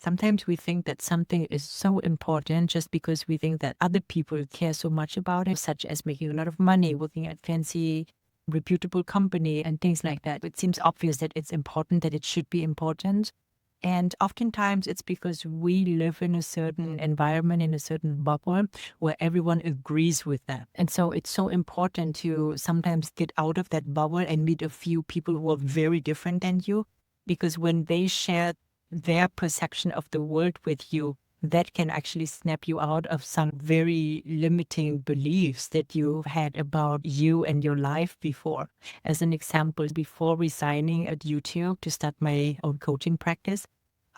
Sometimes we think that something is so important just because we think that other people care so much about it, such as making a lot of money, working at fancy, reputable company and things like that. It seems obvious that it's important, that it should be important. And oftentimes it's because we live in a certain environment, in a certain bubble where everyone agrees with that. And so it's so important to sometimes get out of that bubble and meet a few people who are very different than you, because when they share their perception of the world with you, that can actually snap you out of some very limiting beliefs that you had about you and your life before. As an example, before resigning at YouTube to start my own coaching practice,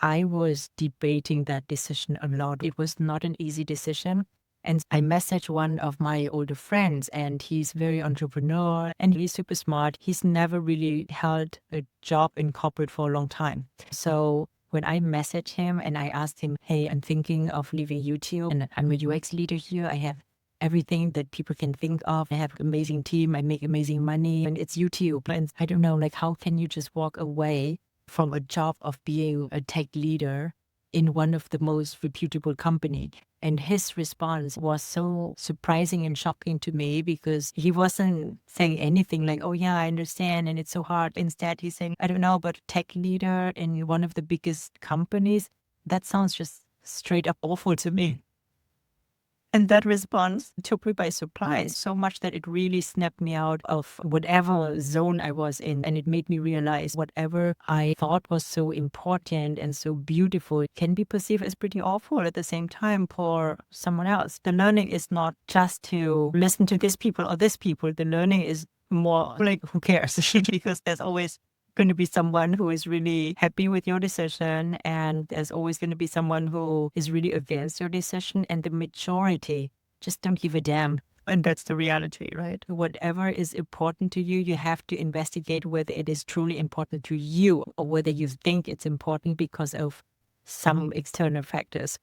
I was debating that decision a lot. It was not an easy decision. And I messaged one of my older friends, and he's very entrepreneur and he's super smart. He's never really held a job in corporate for a long time. So when I messaged him and I asked him, hey, I'm thinking of leaving YouTube and I'm a UX leader here. I have everything that people can think of. I have an amazing team. I make amazing money and it's YouTube. And I don't know, like, how can you just walk away from a job of being a tech leader in one of the most reputable company? And his response was so surprising and shocking to me because he wasn't saying anything like, oh yeah, I understand and it's so hard. Instead, he's saying, I don't know, but tech leader in one of the biggest companies, that sounds just straight up awful to me. And that response took me by surprise so much that it really snapped me out of whatever zone I was in. And it made me realize whatever I thought was so important and so beautiful can be perceived as pretty awful at the same time for someone else. The learning is not just to listen to this people or this people. The learning is more like, who cares? Because there's always going to be someone who is really happy with your decision, and there's always going to be someone who is really against your decision, and the majority just don't give a damn. And that's the reality, right? Whatever is important to you, you have to investigate whether it is truly important to you or whether you think it's important because of some external factors.